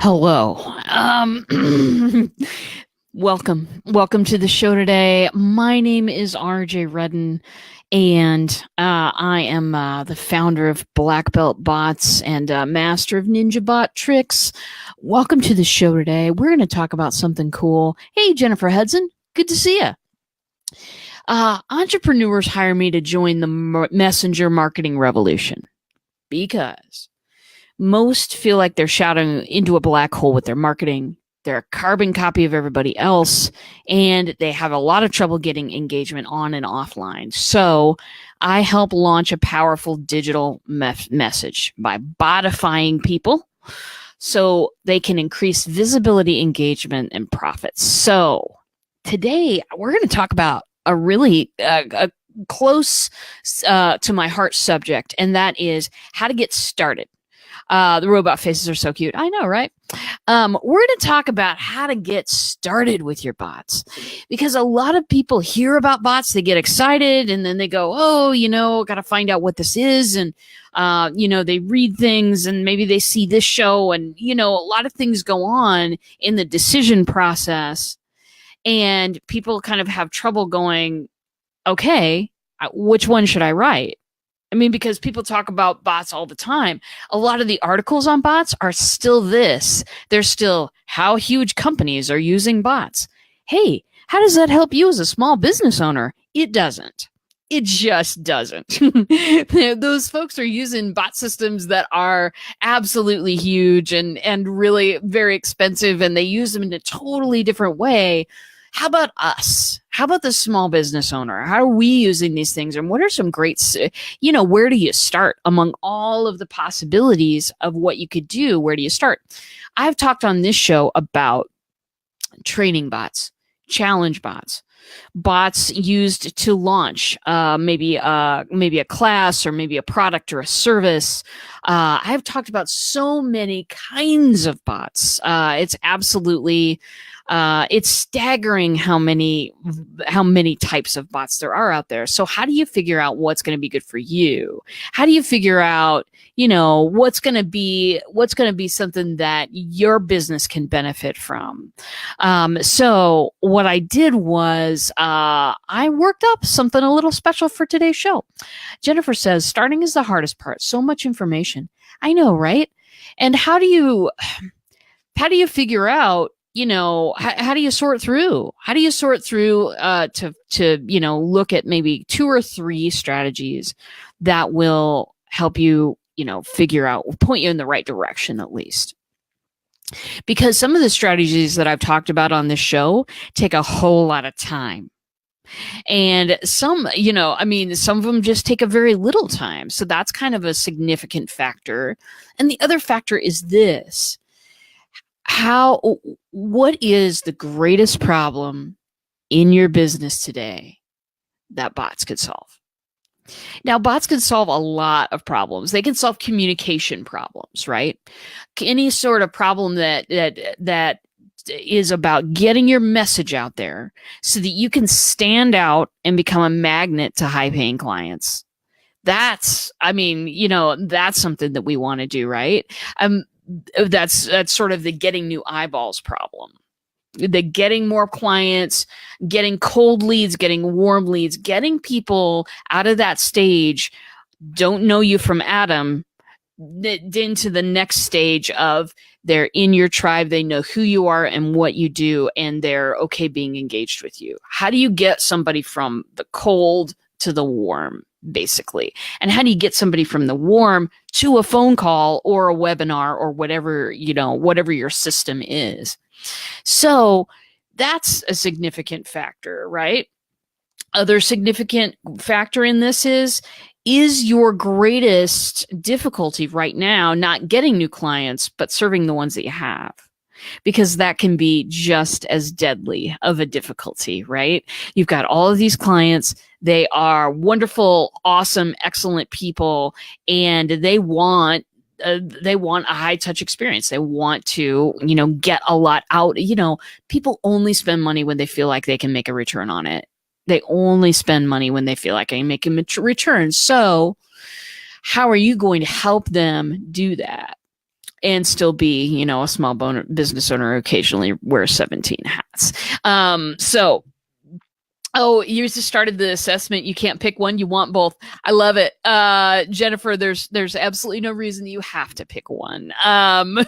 Hello. Welcome to the show today. My name is RJ Redden, and I am the founder of Black Belt Bots and master of Ninja Bot tricks. Welcome to the show today. We're going to talk about something cool. Hey, Jennifer Hudson, good to see you. Entrepreneurs hire me to join the messenger marketing revolution because most feel like they're shouting into a black hole with their marketing. They're a carbon copy of everybody else, and they have a lot of trouble getting engagement on and offline. So I help launch a powerful digital message by botifying people so they can increase visibility, engagement, and profits. So today we're going to talk about a really close to my heart subject, and that is how to get started. The robot faces are so cute. I know, right? We're going to talk about how to get started with your bots, because a lot of people hear about bots, they get excited, and then they go, oh, got to find out what this is. And, they read things, and maybe they see this show, and, a lot of things go on in the decision process. And people kind of have trouble going, okay, which one should I write? I mean, because people talk about bots all the time. A lot of the articles on bots are still this. They're still how huge companies are using bots. Hey, how does that help you as a small business owner? It doesn't. It just doesn't. Those folks are using bot systems that are absolutely huge and really very expensive, and they use them in a totally different way. How about us? How about the small business owner? How are we using these things? And what are some great, where do you start among all of the possibilities of what you could do? Where do you start? I've talked on this show about training bots, challenge bots, bots used to launch maybe a class or maybe a product or a service. I've talked about so many kinds of bots. It's absolutely it's staggering how many types of bots there are out there. So how do you figure out what's going to be good for you? How do you figure out, what's going to be something that your business can benefit from? So what I did was I worked up something a little special for today's show. Jennifer says, starting is the hardest part. So much information. I know, right? And how do you figure out, how do you sort through? How do you sort through to look at maybe 2 or 3 strategies that will help you, figure out, point you in the right direction at least? Because some of the strategies that I've talked about on this show take a whole lot of time. And some of them just take a very little time. So that's kind of a significant factor. And the other factor is this. What is the greatest problem in your business today that bots could solve? Now, bots can solve a lot of problems. They can solve communication problems, right? Any sort of problem that is about getting your message out there so that you can stand out and become a magnet to high-paying clients. That's something that we want to do, right? That's sort of the getting new eyeballs problem. The getting more clients, getting cold leads, getting warm leads, getting people out of that stage, don't know you from Adam, into the next stage of they're in your tribe, they know who you are and what you do, and they're okay being engaged with you. How do you get somebody from the cold to the warm, basically? And how do you get somebody from the warm to a phone call or a webinar or whatever your system is? So that's a significant factor, right? Other significant factor in this is your greatest difficulty right now not getting new clients, but serving the ones that you have? Because that can be just as deadly of a difficulty, right? You've got all of these clients. They are wonderful, awesome, excellent people, and they want a high touch experience. They want to, get a lot out. People only spend money when they feel like they can make a return on it. They only spend money when they feel like they can make a return. So how are you going to help them do that? and still be, you know, a small business owner who occasionally wears 17 hats. So oh, you just started the assessment. You can't pick one. You want both. I love it. Jennifer, there's absolutely no reason you have to pick one.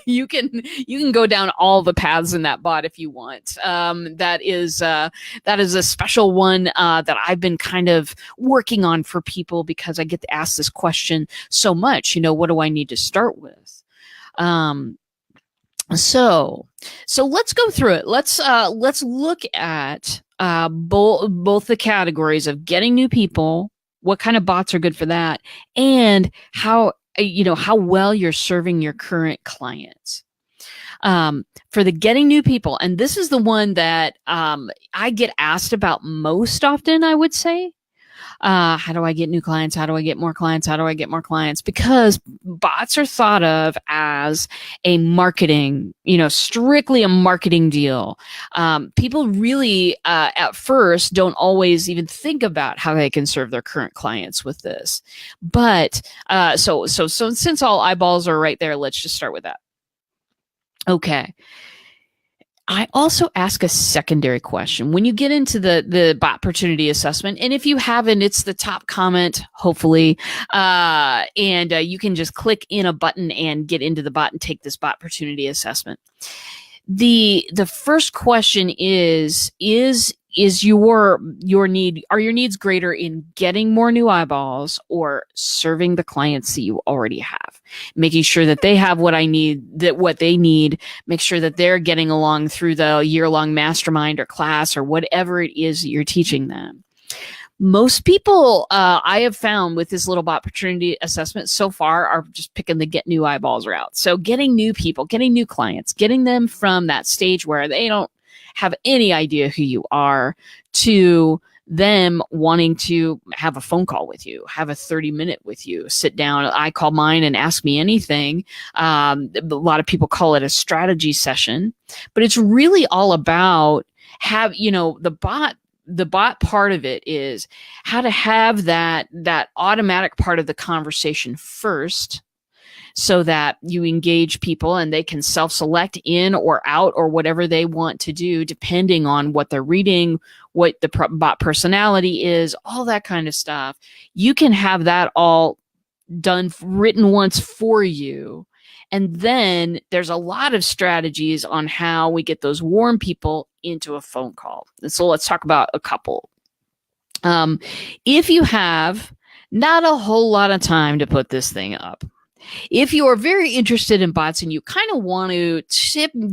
You can go down all the paths in that bot if you want. That is a special one that I've been kind of working on for people because I get to ask this question so much. You know, what do I need to start with? So let's go through it. Let's look at both the categories of getting new people, what kind of bots are good for that, and how well you're serving your current clients. For the getting new people, and this is the one that I get asked about most often, I would say. How do I get new clients? How do I get more clients? How do I get more clients? Because bots are thought of as a marketing, strictly a marketing deal. People really, at first, don't always even think about how they can serve their current clients with this. But so since all eyeballs are right there, let's just start with that. Okay. I also ask a secondary question when you get into the BOT-portunity assessment. And if you haven't, it's the top comment, hopefully. And you can just click in a button and get into the bot and take this BOT-portunity assessment. The first question is your need, are your needs greater in getting more new eyeballs or serving the clients that you already have? Making sure that they have what they need, make sure that they're getting along through the year-long mastermind or class or whatever it is that you're teaching them. Most people I have found with this little BOT-portunity assessment so far are just picking the get new eyeballs route. So getting new people, getting new clients, getting them from that stage where they don't have any idea who you are to them wanting to have a phone call with you, have a 30-minute with you, sit down. I call mine and ask me anything. A lot of people call it a strategy session, but it's really all about the bot part of it is how to have that automatic part of the conversation first, so that you engage people and they can self-select in or out or whatever they want to do, depending on what they're reading, what the bot personality is, all that kind of stuff. You can have that all done, written once for you. And then there's a lot of strategies on how we get those warm people into a phone call. And so let's talk about a couple. If you have not a whole lot of time to put this thing up, if you are very interested in bots and you kind of want to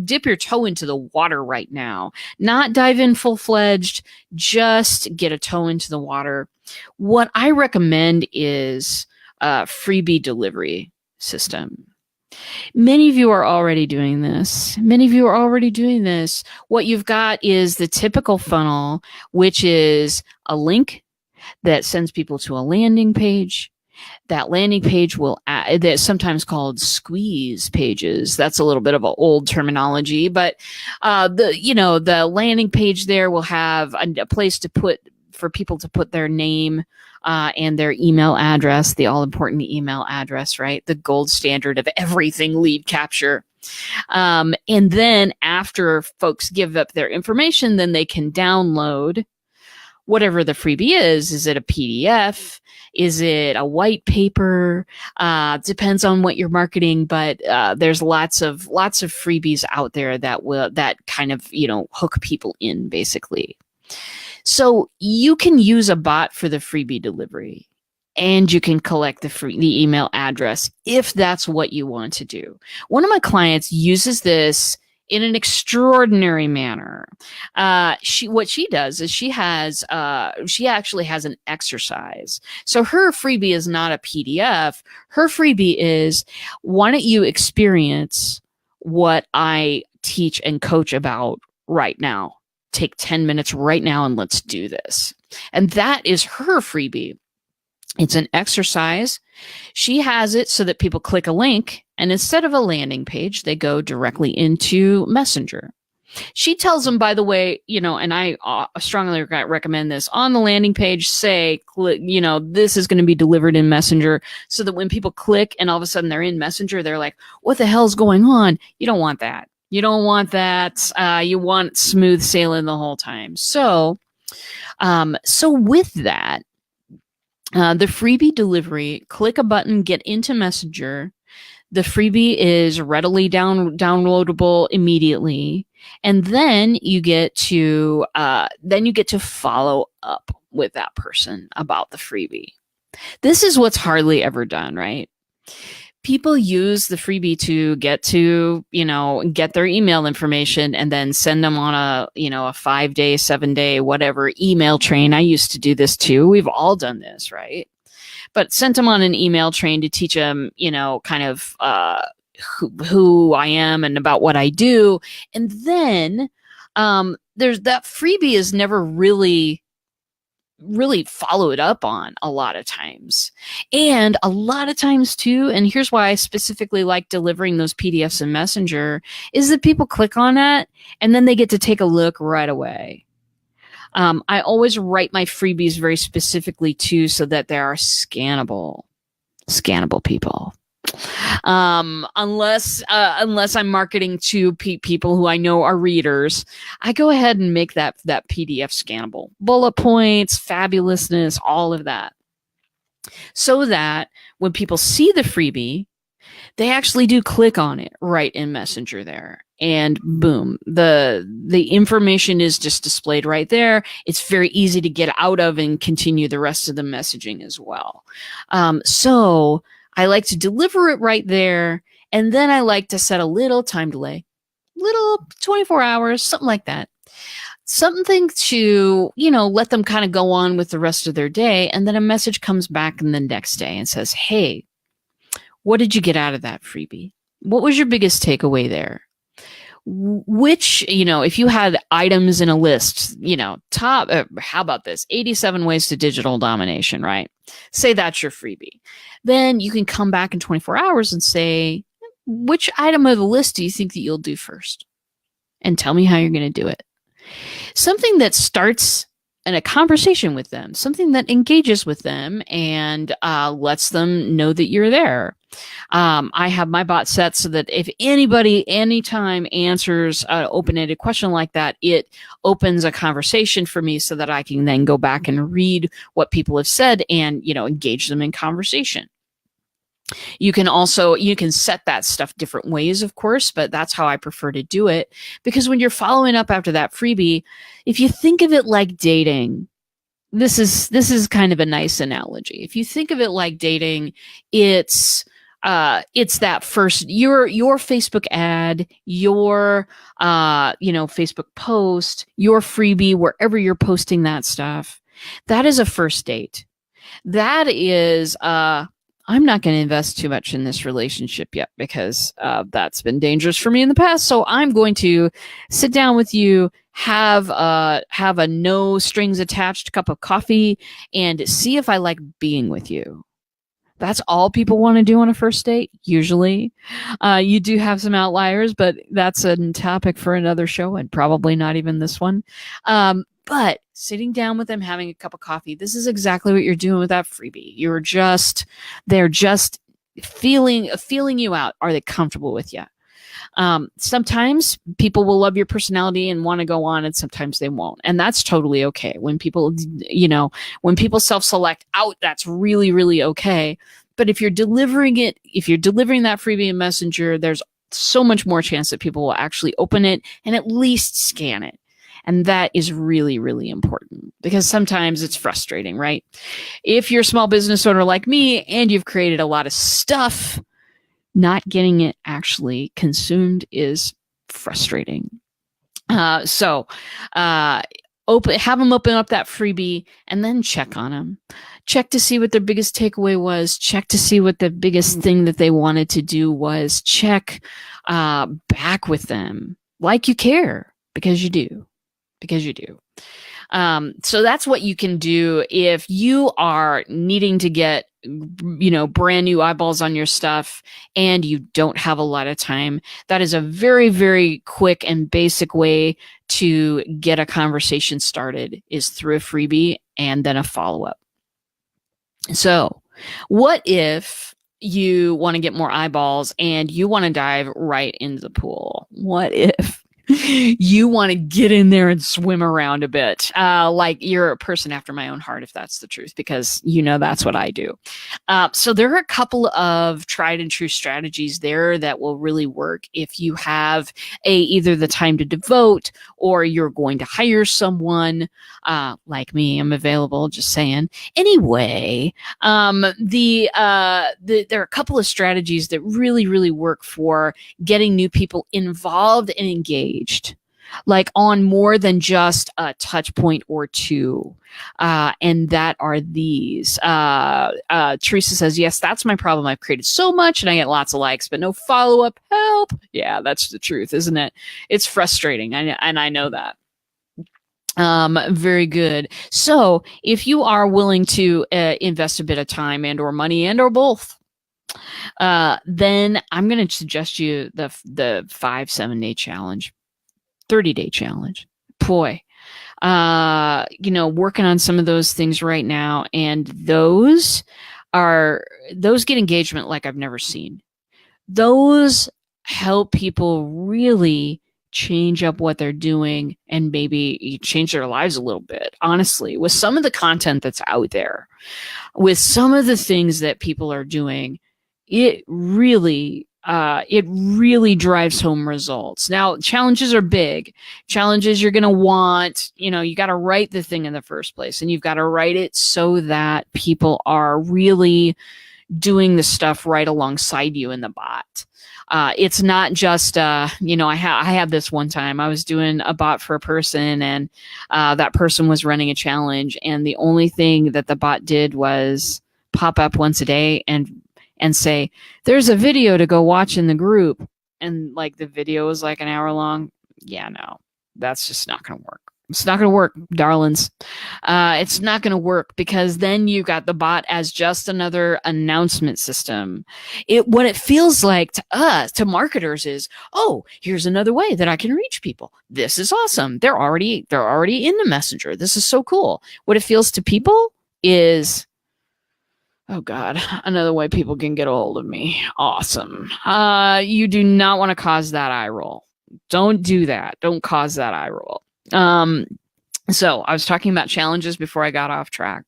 dip your toe into the water right now, not dive in full-fledged, just get a toe into the water, what I recommend is a freebie delivery system. Many of you are already doing this. What you've got is the typical funnel, which is a link that sends people to a landing page. That landing page that's sometimes called squeeze pages. That's a little bit of an old terminology, but the landing page there will have a place for people to put their name and their email address, the all-important email address, right? The gold standard of everything lead capture. And then after folks give up their information, then they can download whatever the freebie is. Is it a PDF? Is it a white paper? Depends on what you're marketing, but there's lots of freebies out there that kind of hook people in, basically. So you can use a bot for the freebie delivery, and you can collect the email address if that's what you want to do. One of my clients uses this in an extraordinary manner. What she does is she actually has an exercise. So her freebie is not a PDF. Her freebie is, why don't you experience what I teach and coach about right now? Take 10 minutes right now and let's do this. And that is her freebie. It's an exercise. She has it so that people click a link, and instead of a landing page, they go directly into Messenger. She tells them, by the way, and I strongly recommend this on the landing page, say, this is going to be delivered in Messenger, so that when people click and all of a sudden they're in Messenger, they're like, what the hell's going on? You don't want that. You don't want that. You want smooth sailing the whole time. So with that, the freebie delivery, click a button, get into Messenger. The freebie is readily downloadable immediately, and then you get to follow up with that person about the freebie. This is what's hardly ever done, right? People use the freebie to get their email information and then send them on a 5-day, 7-day, whatever email train. I used to do this too. We've all done this, right? But sent them on an email train to teach them, kind of who I am and about what I do. And then there's that freebie is never really followed up on a lot of times. And a lot of times too, and here's why I specifically like delivering those PDFs in Messenger, is that people click on that and then they get to take a look right away. I always write my freebies very specifically too, so that they are scannable people. Unless I'm marketing to people who I know are readers, I go ahead and make that PDF scannable. Bullet points, fabulousness, all of that. So that when people see the freebie, they actually do click on it right in Messenger there. And boom, the information is just displayed right there. It's very easy to get out of and continue the rest of the messaging as well. So I like to deliver it right there. And then I like to set a little time delay, little 24 hours, something like that. Something to, let them kind of go on with the rest of their day. And then a message comes back in the next day and says, hey, what did you get out of that freebie? What was your biggest takeaway there? Which, if you had items in a list, top, how about this? 87 ways to digital domination, right? Say that's your freebie. Then you can come back in 24 hours and say, which item of the list do you think that you'll do first? And tell me how you're going to do it. Something that starts in a conversation with them, something that engages with them and lets them know that you're there. I have my bot set so that if anybody anytime answers an open-ended question like that, it opens a conversation for me so that I can then go back and read what people have said and, engage them in conversation. You can set that stuff different ways, of course, but that's how I prefer to do it. Because when you're following up after that freebie, if you think of it like dating, this is kind of a nice analogy. If you think of it like dating, it's that first, your Facebook ad, your, Facebook post, your freebie, wherever you're posting that stuff, that is a first date. That is, I'm not going to invest too much in this relationship yet because that's been dangerous for me in the past. So I'm going to sit down with you, have a no strings attached cup of coffee, and see if I like being with you. That's all people want to do on a first date, usually. You do have some outliers, but that's a topic for another show and probably not even this one. But sitting down with them, having a cup of coffee, this is exactly what you're doing with that freebie. They're just feeling you out. Are they comfortable with you? Sometimes people will love your personality and want to go on, and sometimes they won't. And that's totally okay. When people self-select out, that's really, really okay. But if you're delivering that freebie in Messenger, there's so much more chance that people will actually open it and at least scan it. And that is really, really important because sometimes it's frustrating, right? If you're a small business owner like me and you've created a lot of stuff, not getting it actually consumed is frustrating. So have them open up that freebie and then check on them. Check to see what their biggest takeaway was. Check to see what the biggest thing that they wanted to do was. Check back with them like you care, because you do. So that's what you can do if you are needing to get, brand new eyeballs on your stuff and you don't have a lot of time. That is a very, very quick and basic way to get a conversation started, is through a freebie and then a follow-up. So what if you want to get more eyeballs and you want to dive right into the pool? What if you want to get in there and swim around a bit? Like, you're a person after my own heart, if that's the truth, because that's what I do. So there are a couple of tried and true strategies there that will really work if you have either the time to devote, or you're going to hire someone. Like me, I'm available, just saying. Anyway, there are a couple of strategies that really, really work for getting new people involved and engaged, like on more than just a touch point or two. And that are these. Teresa says, yes, that's my problem. I've created so much and I get lots of likes, but no follow-up. Help. Yeah, that's the truth, isn't it? It's frustrating. And I know that. Very good. So if you are willing to invest a bit of time and or money and or both, then I'm going to suggest you the 5-7 day challenge, 30-day challenge. Boy, working on some of those things right now, and those get engagement like I've never seen. Those help people really change up what they're doing and maybe change their lives a little bit. Honestly, with some of the content that's out there, with some of the things that people are doing, it really drives home results. Now, challenges are big. Challenges, you're going to want, you got to write the thing in the first place, and you've got to write it so that people are really doing the stuff right alongside you in the bot. It's not just, I had this one time. I was doing a bot for a person, and that person was running a challenge, and the only thing that the bot did was pop up once a day and say, there's a video to go watch in the group. And like, the video was like an hour long. Yeah, no, that's just not going to work. It's not going to work, darlings. It's not going to work, because then you got the bot as just another announcement system. What it feels like to us, to marketers, is, oh, here's another way that I can reach people. This is awesome. They're already in the messenger. This is so cool. What it feels to people is, oh God, another way people can get a hold of me. Awesome. You do not want to cause that eye roll. Don't do that. Don't cause that eye roll. So I was talking about challenges before I got off track.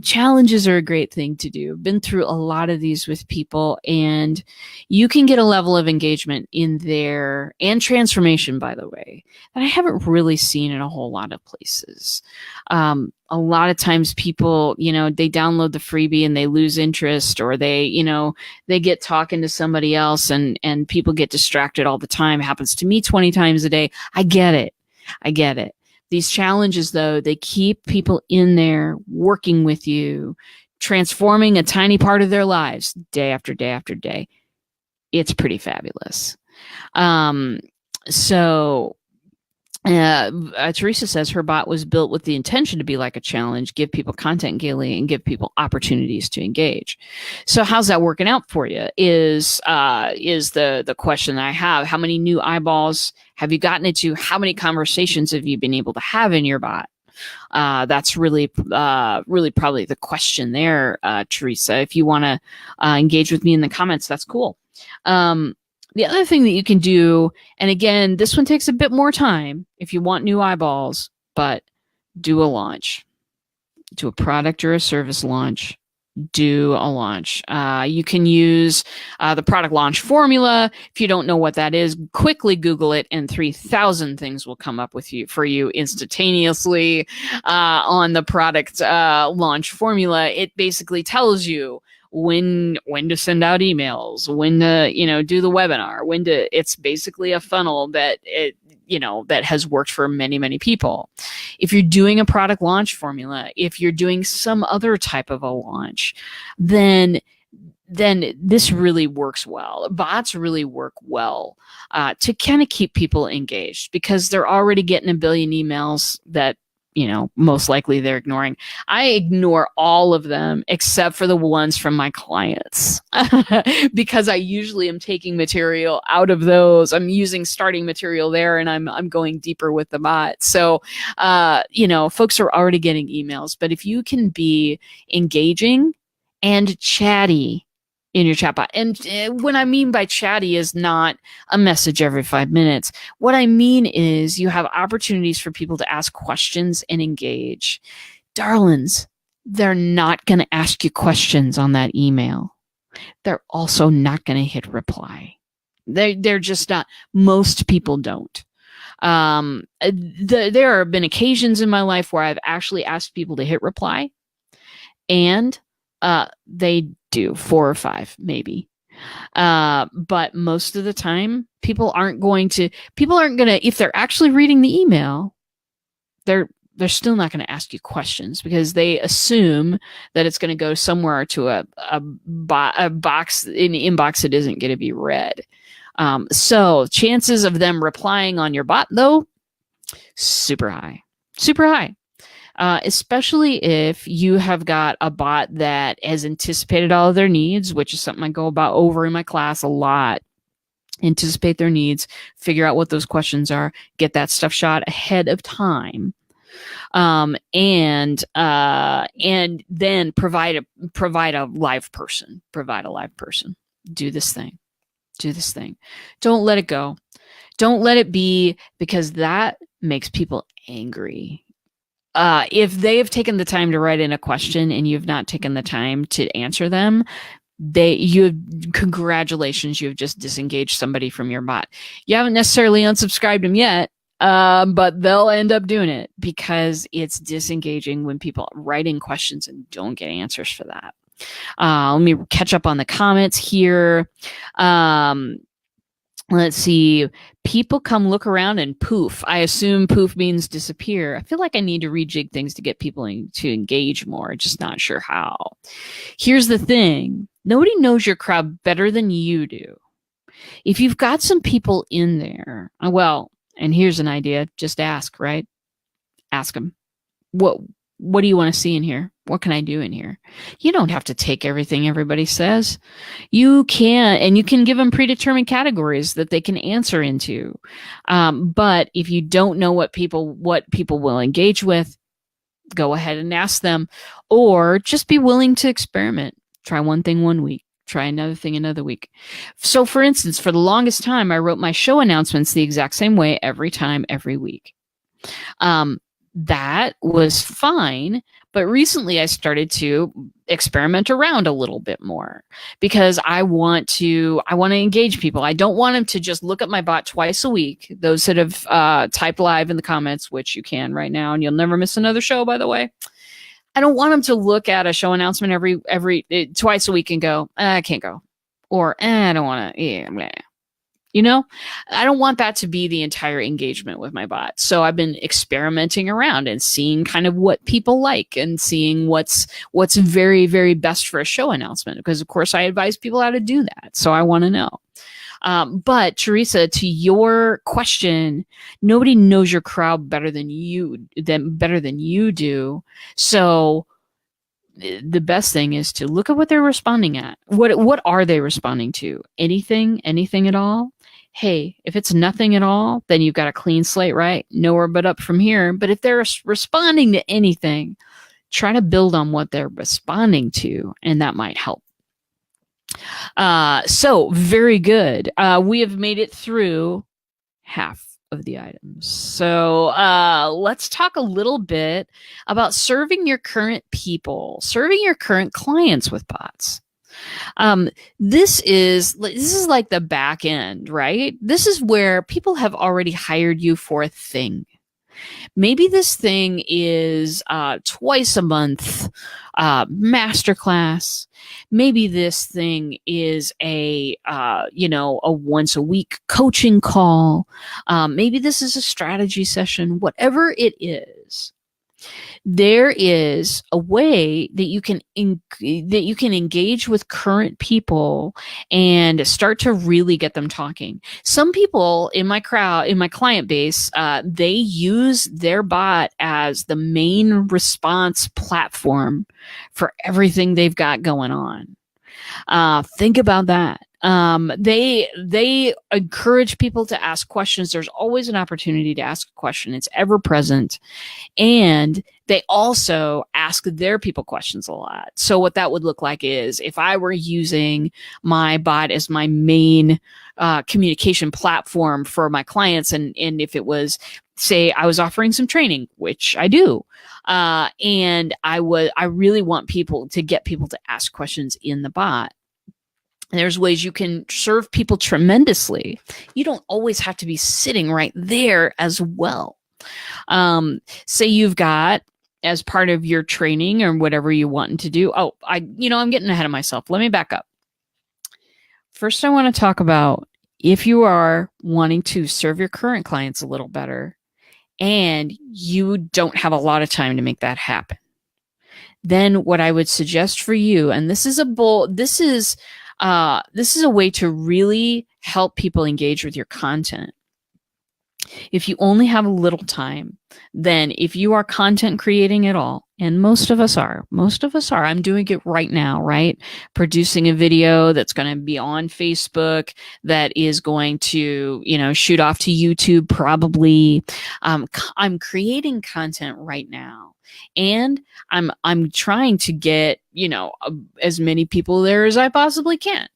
Challenges are a great thing to do. Been through a lot of these with people, and you can get a level of engagement in there, and transformation, by the way, that I haven't really seen in a whole lot of places. A lot of times people, they download the freebie and they lose interest, or they get talking to somebody else, and people get distracted all the time. It happens to me 20 times a day. I get it. These challenges, though, they keep people in there working with you, transforming a tiny part of their lives day after day after day. It's pretty fabulous. Teresa says her bot was built with the intention to be like a challenge, give people content daily, and give people opportunities to engage. So how's that working out for you is the question that I have. How many new eyeballs have you gotten into? How many conversations have you been able to have in your bot? That's really probably the question there, Teresa. If you want to engage with me in the comments, that's cool. The other thing that you can do, and again, this one takes a bit more time if you want new eyeballs, but do a launch. Do a product or a service launch. Do a launch. You can use the product launch formula. If you don't know what that is, quickly Google it, and 3,000 things will come up for you instantaneously on the product launch formula. It basically tells you when to send out emails, when to, do the webinar, it's basically a funnel that that has worked for many, many people. If you're doing a product launch formula, if you're doing some other type of a launch, then then this really works well. Bots really work well to kind of keep people engaged because they're already getting a billion emails that, most likely they're ignoring. I ignore all of them except for the ones from my clients because I usually am taking material out of those. I'm using starting material there and I'm going deeper with the bot. So, folks are already getting emails, but if you can be engaging and chatty in your chatbot. And what I mean by chatty is not a message every 5 minutes. What I mean is you have opportunities for people to ask questions and engage. Darlings, they're not going to ask you questions on that email. They're also not going to hit reply. They're just not. Most people don't. There have been occasions in my life where I've actually asked people to hit reply, and they do 4 or 5 maybe. But most of the time people aren't going to, if they're actually reading the email, they're still not going to ask you questions because they assume that it's going to go somewhere to a box in the inbox that isn't going to be read. So chances of them replying on your bot though, super high. Especially if you have got a bot that has anticipated all of their needs, which is something I go about over in my class a lot. Anticipate their needs, figure out what those questions are, get that stuff shot ahead of time, and then provide a live person. Do this thing. Don't let it go. Don't let it be, because that makes people angry. If they have taken the time to write in a question and you've not taken the time to answer them, congratulations, you've just disengaged somebody from your bot. You haven't necessarily unsubscribed them yet, but they'll end up doing it because it's disengaging when people write in questions and don't get answers for that. Let me catch up on the comments here. Let's see. People come look around and poof. I assume poof means disappear. I feel like I need to rejig things to get people to engage more. Just not sure how. Here's the thing. Nobody knows your crowd better than you do. If you've got some people in there, well, and here's an idea. Just ask, right? Ask them. What do you want to see in here? What can I do in here? You don't have to take everything everybody says. You can give them predetermined categories that they can answer into. But if you don't know what people will engage with, go ahead and ask them, or just be willing to experiment. Try one thing one week. Try another thing another week. So for instance, for the longest time, I wrote my show announcements the exact same way every time, every week. That was fine, but recently I started to experiment around a little bit more because I want to engage people. I don't want them to just look at my bot twice a week. Those that have typed live in the comments, which you can right now, and you'll never miss another show, by the way. I don't want them to look at a show announcement every twice a week and go, I can't go, or I don't want to. Yeah, blah. I don't want that to be the entire engagement with my bot. So I've been experimenting around and seeing kind of what people like and seeing what's very, very best for a show announcement. Because of course I advise people how to do that. So I want to know. But Teresa, to your question, nobody knows your crowd better than you do. So the best thing is to look at what they're responding at. What are they responding to? Anything at all? Hey, if it's nothing at all, then you've got a clean slate, right? Nowhere but up from here. But if they're responding to anything, try to build on what they're responding to, and that might help. So very good. We have made it through half of the items. So let's talk a little bit about serving your current clients with bots. This is like the back end, right? This is where people have already hired you for a thing. Maybe this thing is twice a month masterclass. Maybe this thing is a once a week coaching call. Maybe this is a strategy session. Whatever it is, There is a way that you can engage with current people and start to really get them talking. Some people in my client base, they use their bot as the main response platform for everything they've got going on. Think about that. They encourage people to ask questions. There's always an opportunity to ask a question. It's ever present. And they also ask their people questions a lot. So what that would look like is if I were using my bot as my main communication platform for my clients, and if it was, say, I was offering some training, which I do, and I really want people to get people to ask questions in the bot. There's ways you can serve people tremendously. You don't always have to be sitting right there as well. Say you've got, as part of your training or whatever you want to do. Oh, I'm getting ahead of myself. Let me back up. First, I want to talk about if you are wanting to serve your current clients a little better and you don't have a lot of time to make that happen, then what I would suggest for you, and this is a way to really help people engage with your content. If you only have a little time, then if you are content creating at all, and most of us are, I'm doing it right now, right? Producing a video that's going to be on Facebook, that is going to, shoot off to YouTube probably. I'm creating content right now. And I'm trying to get, as many people there as I possibly can.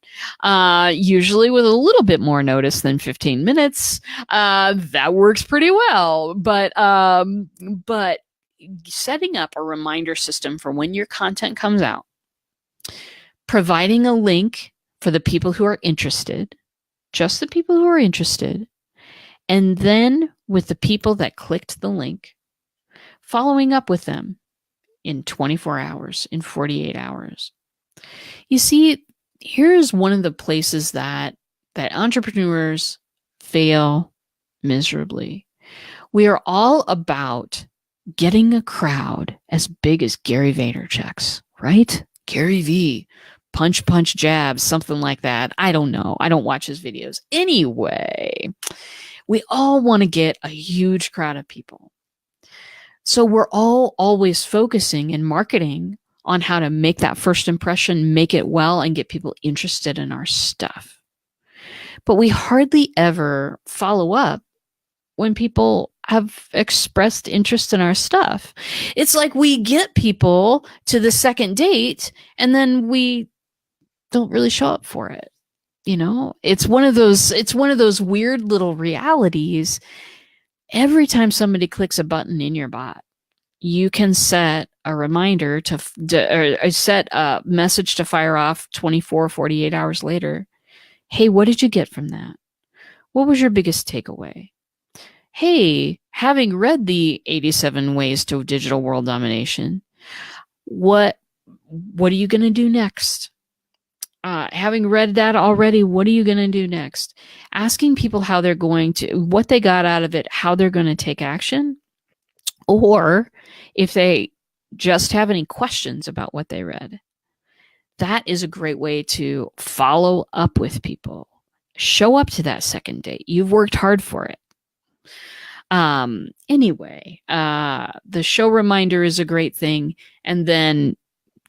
Usually with a little bit more notice than 15 minutes. That works pretty well. But setting up a reminder system for when your content comes out, providing a link for the people who are interested, just the people who are interested, and then with the people that clicked the link, following up with them in 24 hours, in 48 hours. You see, here's one of the places that entrepreneurs fail miserably. We are all about getting a crowd as big as Gary Vaynerchuk's, right? Gary V, punch, jab, something like that. I don't know. I don't watch his videos. Anyway, we all want to get a huge crowd of people. So we're all always focusing and marketing on how to make that first impression, make it well, and get people interested in our stuff. But we hardly ever follow up when people have expressed interest in our stuff. It's like we get people to the second date and then we don't really show up for it. It's one of those weird little realities. Every time somebody clicks a button in your bot, you can set a reminder or set a message to fire off 24, 48 hours later. Hey, what did you get from that? What was your biggest takeaway? Hey, having read the 87 Ways to Digital World Domination, what are you going to do next? Having read that already, what are you going to do next? Asking people how they're going to, what they got out of it, how they're going to take action, or if they just have any questions about what they read. That is a great way to follow up with people. Show up to that second date. You've worked hard for it. Anyway, the show reminder is a great thing. And then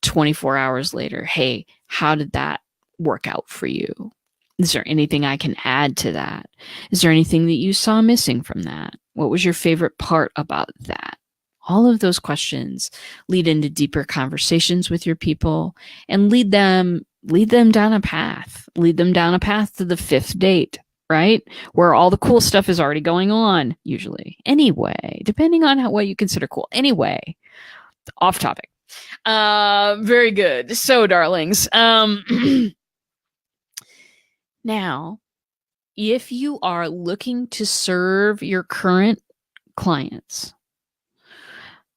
24 hours later, hey, how did that work out for you? Is there anything I can add to that? Is there anything that you saw missing from that? What was your favorite part about that? All of those questions lead into deeper conversations with your people and lead them down a path. Lead them down a path to the fifth date, right? Where all the cool stuff is already going on, usually. Anyway, depending on what you consider cool. Anyway, off topic. Very good. So, darlings, now, if you are looking to serve your current clients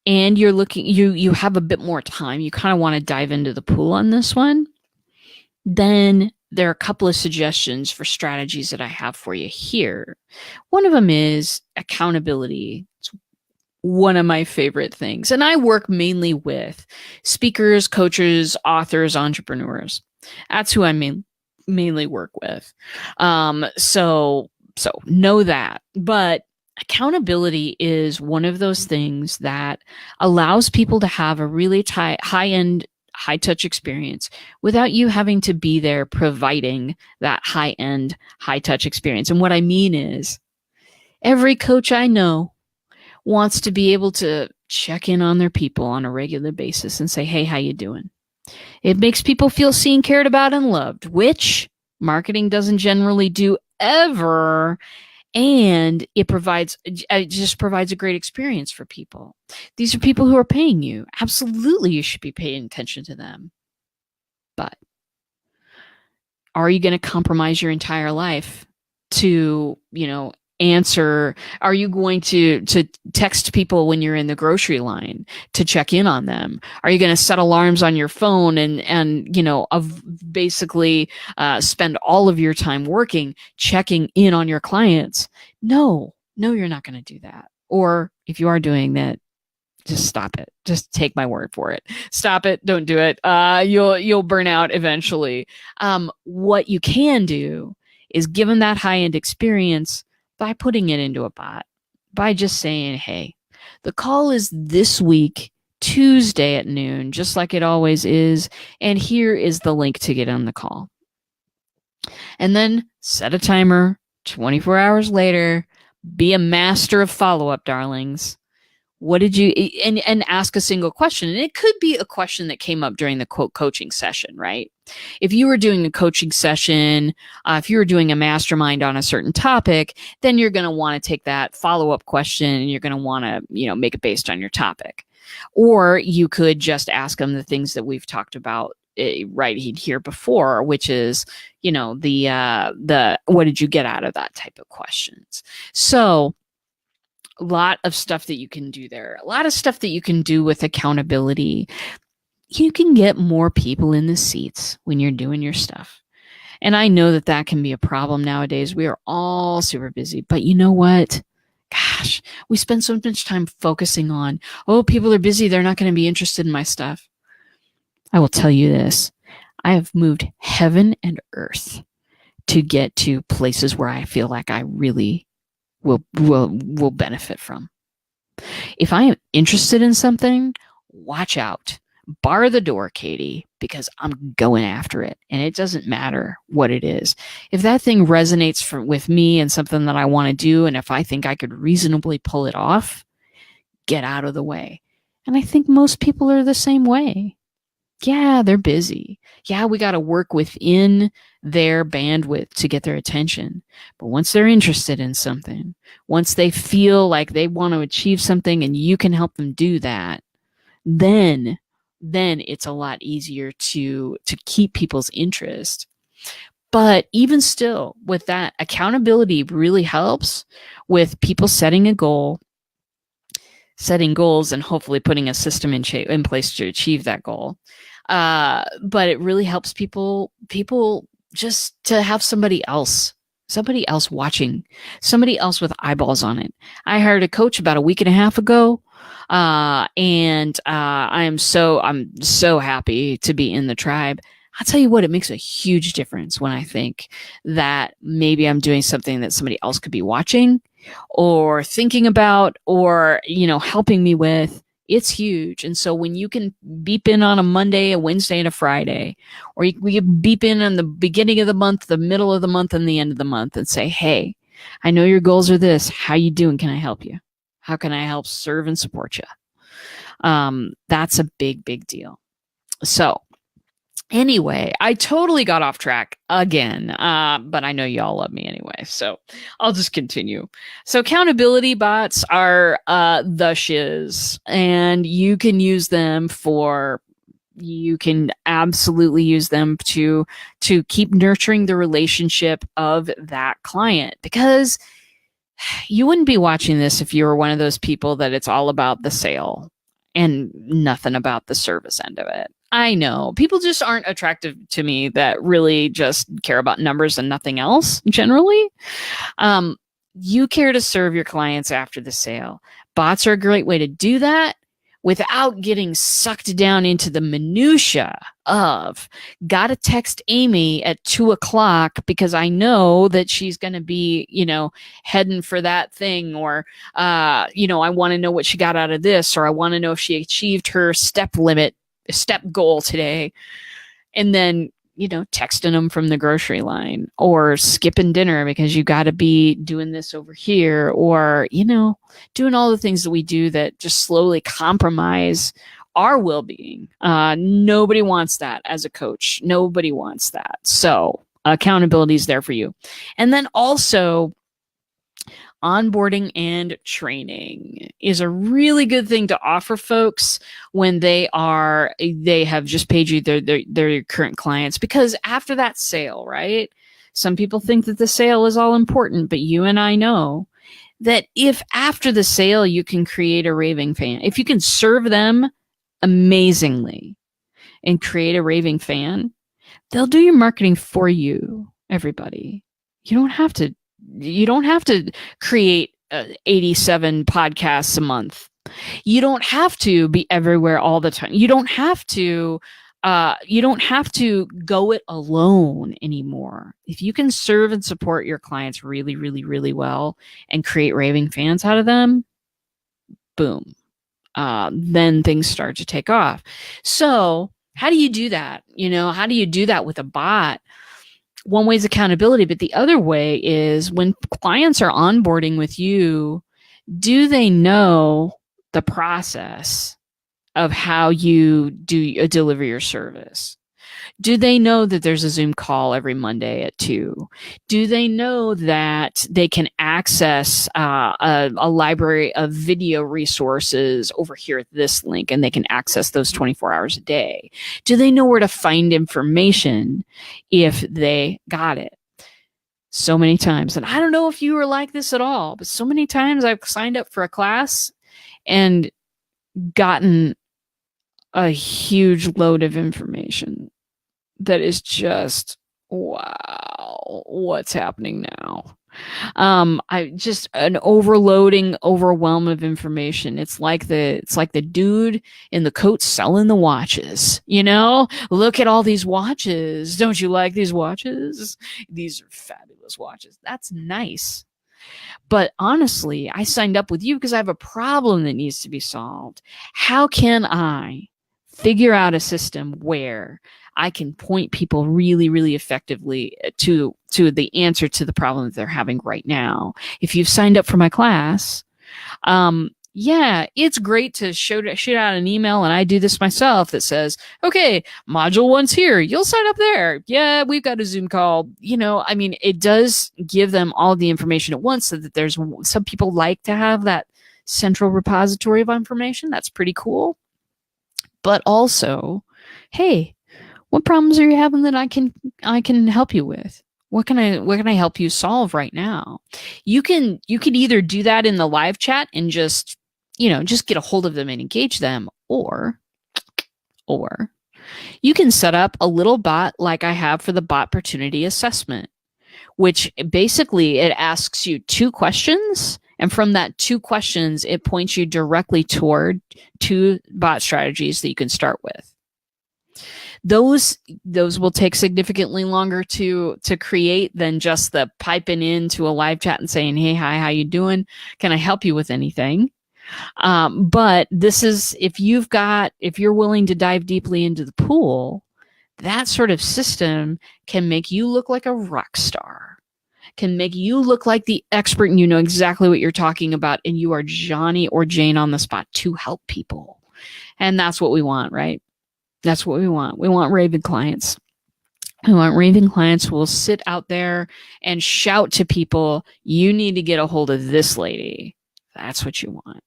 and you're looking, you have a bit more time, you kind of want to dive into the pool on this one, then there are a couple of suggestions for strategies that I have for you here. One of them is accountability. It's one of my favorite things. And I work mainly with speakers, coaches, authors, entrepreneurs. That's who I mainly work with. So know that. But accountability is one of those things that allows people to have a really high-end, high-touch experience without you having to be there providing that high-end, high-touch experience. And what I mean is, every coach I know wants to be able to check in on their people on a regular basis and say, hey, how you doing? It makes people feel seen, cared about, and loved, which marketing doesn't generally do ever. And it just provides a great experience for people. These are people who are paying you. Absolutely, you should be paying attention to them. But are you going to compromise your entire life to, answer? Are you going to text people when you're in the grocery line to check in on them? Are you going to set alarms on your phone and basically spend all of your time working checking in on your clients? No, you're not going to do that. Or if you are doing that, just stop it. Just take my word for it. Stop it. Don't do it. You'll burn out eventually. What you can do is give them that high-end experience by putting it into a bot, by just saying, hey, the call is this week, Tuesday at noon, just like it always is, and here is the link to get on the call. And then set a timer, 24 hours later, be a master of follow-up, darlings. What did you, and ask a single question. And it could be a question that came up during the quote coaching session, right? If you were doing a coaching session, if you were doing a mastermind on a certain topic, then you're going to want to take that follow-up question and you're going to want to, make it based on your topic. Or you could just ask them the things that we've talked about right here before, which is, the what did you get out of that type of questions? So, a lot of stuff that you can do there. A lot of stuff that you can do with accountability. You can get more people in the seats when you're doing your stuff. And I know that can be a problem nowadays. We are all super busy. But you know what? Gosh, we spend so much time focusing on, people are busy. They're not going to be interested in my stuff. I will tell you this. I have moved heaven and earth to get to places where I feel like I really will benefit from. If I am interested in something, watch out. Bar the door, Katie, because I'm going after it. And it doesn't matter what it is. If that thing resonates with me and something that I want to do, and if I think I could reasonably pull it off, get out of the way. And I think most people are the same way. Yeah, they're busy. Yeah, we got to work within their bandwidth to get their attention. But once they're interested in something, once they feel like they want to achieve something and you can help them do that, then it's a lot easier to keep people's interest. But even still, with that, accountability really helps with people setting goals and hopefully putting a system in place to achieve that goal. But it really helps people just to have somebody else watching, somebody else with eyeballs on it. I hired a coach about a week and a half ago. And I'm so happy to be in the tribe. I'll tell you what, it makes a huge difference when I think that maybe I'm doing something that somebody else could be watching or thinking about or, helping me with. It's huge. And so when you can beep in on a Monday, a Wednesday, and a Friday, or you beep in on the beginning of the month, the middle of the month, and the end of the month and say, hey, I know your goals are this. How you doing? Can I help you? How can I help serve and support you? That's a big, big deal. So anyway, I totally got off track again, but I know y'all love me anyway, so I'll just continue. So accountability bots are the shiz, and you can use them you can absolutely use them to keep nurturing the relationship of that client, because you wouldn't be watching this if you were one of those people that it's all about the sale and nothing about the service end of it. I know people just aren't attractive to me that really just care about numbers and nothing else generally. You care to serve your clients after the sale. Bots are a great way to do that without getting sucked down into the minutia of gotta text Amy at 2 o'clock because I know that she's going to be, heading for that thing, or, I want to know what she got out of this, or I want to know if she achieved her step goal today. And then, texting them from the grocery line, or skipping dinner because you got to be doing this over here, or, doing all the things that we do that just slowly compromise our well-being. Nobody wants that as a coach. Nobody wants that. So accountability is there for you. And then also, onboarding and training is a really good thing to offer folks when they have just paid you their current clients, because after that sale, right? Some people think that the sale is all important, but you and I know that if after the sale you can create a raving fan, if you can serve them amazingly and create a raving fan, they'll do your marketing for you, everybody. You don't have to create 87 podcasts a month. You don't have to be everywhere all the time. You don't have to go it alone anymore. If you can serve and support your clients really, really, really well and create raving fans out of them, boom. Then things start to take off. So how do you do that? How do you do that with a bot? One way is accountability, but the other way is when clients are onboarding with you, do they know the process of how you deliver your service? Do they know that there's a Zoom call every Monday at 2? Do they know that they can access a library of video resources over here at this link, and they can access those 24 hours a day? Do they know where to find information if they got it? So many times, and I don't know if you were like this at all, but so many times I've signed up for a class and gotten a huge load of information that is just, wow, what's happening now? I just an overwhelm of information. It's like the dude in the coat selling the watches. Look at all these watches. Don't you like these watches? These are fabulous watches. That's nice. But honestly, I signed up with you because I have a problem that needs to be solved. How can I figure out a system where I can point people really, really effectively to the answer to the problem that they're having right now? If you've signed up for my class, it's great to shoot out an email, and I do this myself, that says, okay, module 1's here. You'll sign up there. Yeah, we've got a Zoom call. It does give them all the information at once, so that there's some people like to have that central repository of information. That's pretty cool. But also, hey, what problems are you having that I can help you with? What can I help you solve right now? You can either do that in the live chat and just get a hold of them and engage them, or you can set up a little bot like I have for the BOT-portunity Assessment, which basically it asks you 2 questions. And from that 2 questions, it points you directly toward 2 bot strategies that you can start with. Those will take significantly longer to create than just the piping into a live chat and saying, hey, hi, how you doing? Can I help you with anything? But this is, if you're willing to dive deeply into the pool, that sort of system can make you look like a rock star, can make you look like the expert, and you know exactly what you're talking about, and you are Johnny or Jane on the spot to help people. And that's what we want, right? That's what we want. We want raving clients. We want raving clients who will sit out there and shout to people, you need to get a hold of this lady. That's what you want.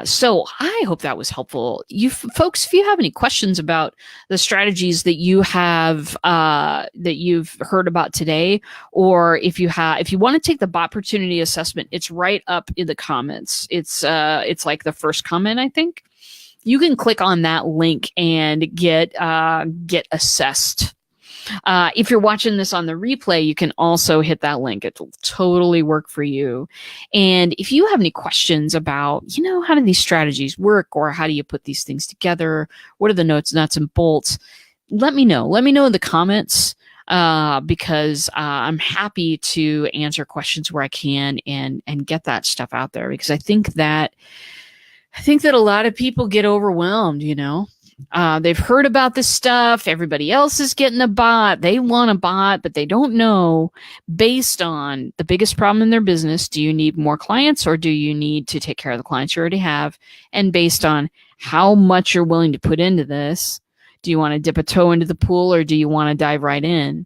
So I hope that was helpful. You folks, if you have any questions about the strategies that you have, that you've heard about today, or if you want to take the BOT-portunity Assessment, it's right up in the comments. It's like the first comment, I think. You can click on that link and get assessed. If you're watching this on the replay, you can also hit that link. It'll totally work for you. And if you have any questions about, how do these strategies work, or how do you put these things together? What are the nuts and bolts? Let me know. Let me know in the comments, because I'm happy to answer questions where I can and get that stuff out there, because I think that a lot of people get overwhelmed, they've heard about this stuff. Everybody else is getting a bot. They want a bot, but they don't know, based on the biggest problem in their business. Do you need more clients, or do you need to take care of the clients you already have? And based on how much you're willing to put into this, do you want to dip a toe into the pool, or do you want to dive right in?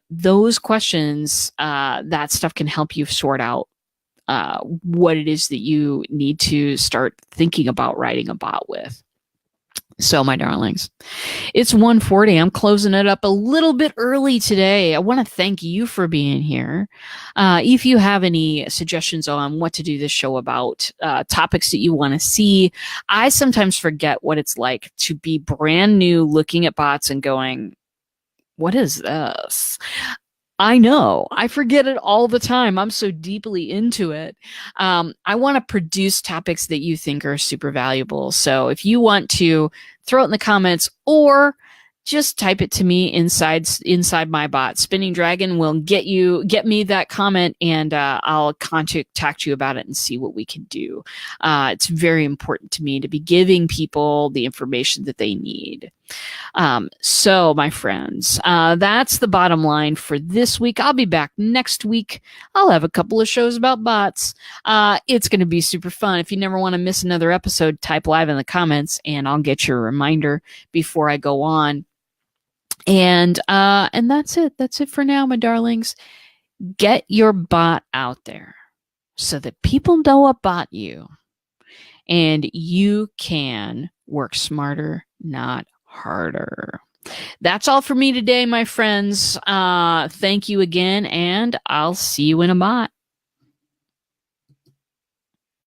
Those questions, that stuff can help you sort out what it is that you need to start thinking about writing a bot with. So, my darlings, it's 1:40. I'm closing it up a little bit early today. I want to thank you for being here. If you have any suggestions on what to do this show about, topics that you want to see, I sometimes forget what it's like to be brand new looking at bots and going, what is this? I know. I forget it all the time. I'm so deeply into it. I want to produce topics that you think are super valuable. So if you want to throw it in the comments, or just type it to me inside my bot, Spinning Dragon will get me that comment, and I'll contact you about it and see what we can do. It's very important to me to be giving people the information that they need. So, my friends, that's the bottom line for this week. I'll be back next week. I'll have a couple of shows about bots. It's going to be super fun. If you never want to miss another episode, type live in the comments, and I'll get you a reminder before I go on. And that's it. That's it for now, my darlings. Get your bot out there so that people know about you, and you can work smarter, not harder. That's all for me today, my friends. Thank you again, and I'll see you in a bot.